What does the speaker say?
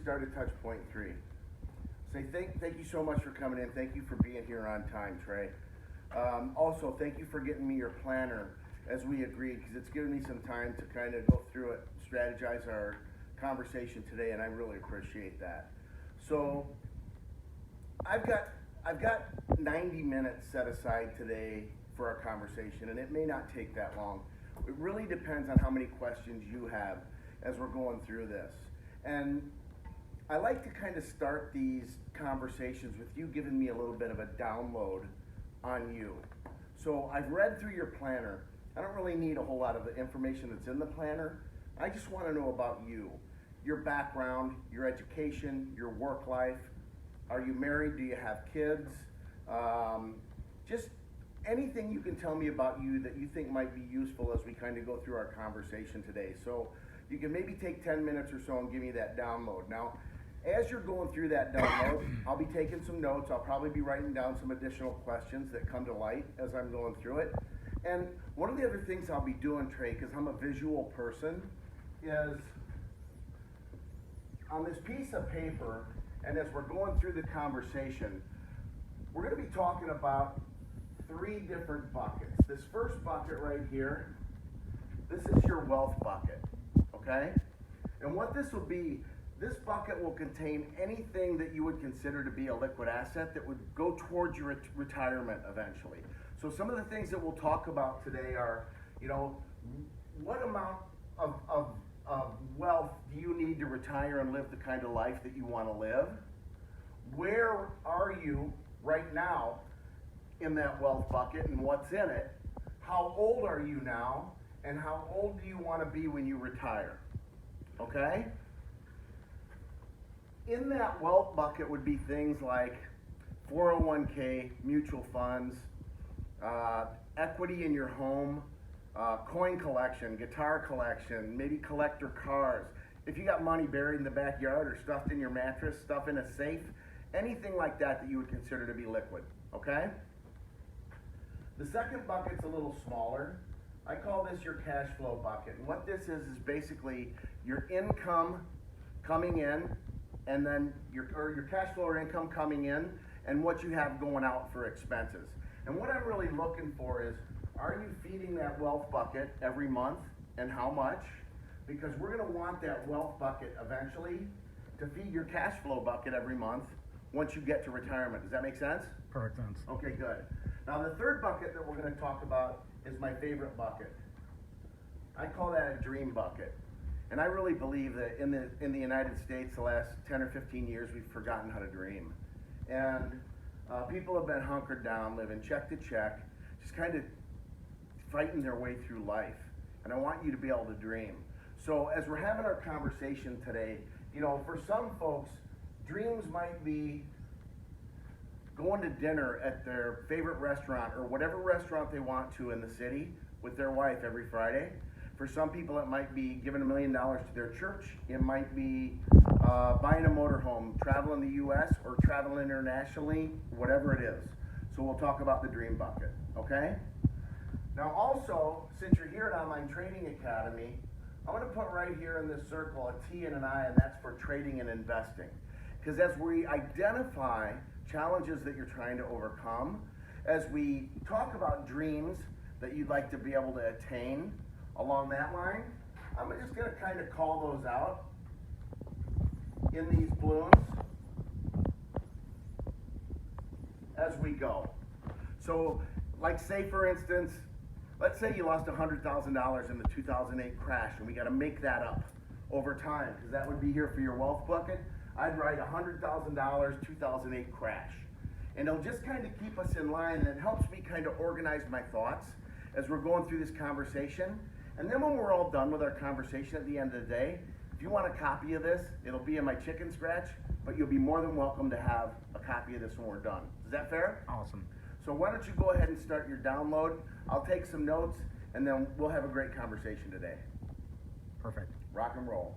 started touch point 3. Say thank you so much for coming in. Thank you for being here on time, Trae. Also, thank you for getting me your planner as we agreed, because it's given me some time to kind of go through it, strategize our conversation today, and I really appreciate that. So I've got 90 minutes set aside today for our conversation, and it may not take that long. It really depends on how many questions you have as we're going through this. And I like to kind of start these conversations with you giving me a little bit of a download on you. So I've read through your planner. I don't really need a whole lot of the information that's in the planner. I just want to know about you, your background, your education, your work life. Are you married? Do you have kids? Just anything you can tell me about you that you think might be useful as we kind of go through our conversation today. So you can maybe take 10 minutes or so and give me that download. Now, as you're going through that download, I'll be taking some notes. I'll probably be writing down some additional questions that come to light as I'm going through it. And one of the other things I'll be doing, Trae, because I'm a visual person, is on this piece of paper, and as we're going through the conversation, we're going to be talking about 3 different buckets. This first bucket right here, this is your wealth bucket, okay? And what this will be, this bucket will contain anything that you would consider to be a liquid asset that would go towards your retirement eventually. So some of the things that we'll talk about today are, what amount of wealth do you need to retire and live the kind of life that you want to live? Where are you right now in that wealth bucket and what's in it? How old are you now? And how old do you want to be when you retire? Okay? In that wealth bucket would be things like 401k, mutual funds, equity in your home, coin collection, guitar collection, maybe collector cars. If you got money buried in the backyard or stuffed in your mattress, stuff in a safe, anything like that that you would consider to be liquid, okay? The second bucket's a little smaller. I call this your cash flow bucket. And what this is basically your income coming in, and then your cash flow or income coming in, and what you have going out for expenses. And what I'm really looking for is, are you feeding that wealth bucket every month, and how much? Because we're going to want that wealth bucket eventually to feed your cash flow bucket every month once you get to retirement. Does that make sense? Perfect sense. Okay, good. Now the third bucket that we're going to talk about is my favorite bucket. I call that a dream bucket. And I really believe that in the United States, the last 10 or 15 years, we've forgotten how to dream. And people have been hunkered down, living check to check, just kind of fighting their way through life. And I want you to be able to dream. So as we're having our conversation today, for some folks, dreams might be going to dinner at their favorite restaurant or whatever restaurant they want to in the city with their wife every Friday. For some people, it might be giving $1 million to their church. It might be buying a motorhome, traveling the U.S. or traveling internationally, whatever it is. So we'll talk about the dream bucket, okay? Now also, since you're here at Online Trading Academy, I'm going to put right here in this circle a T and an I, and that's for trading and investing. Because as we identify challenges that you're trying to overcome, as we talk about dreams that you'd like to be able to attain along that line, I'm just going to kind of call those out in these balloons as we go. So, like say for instance, let's say you lost $100,000 in the 2008 crash, and we got to make that up over time, because that would be here for your wealth bucket. I'd write $100,000 2008 crash. And it'll just kind of keep us in line, and it helps me kind of organize my thoughts as we're going through this conversation. And then when we're all done with our conversation at the end of the day, if you want a copy of this, it'll be in my chicken scratch, but you'll be more than welcome to have a copy of this when we're done. Is that fair? Awesome. So why don't you go ahead and start your download. I'll take some notes, and then we'll have a great conversation today. Perfect. Rock and roll.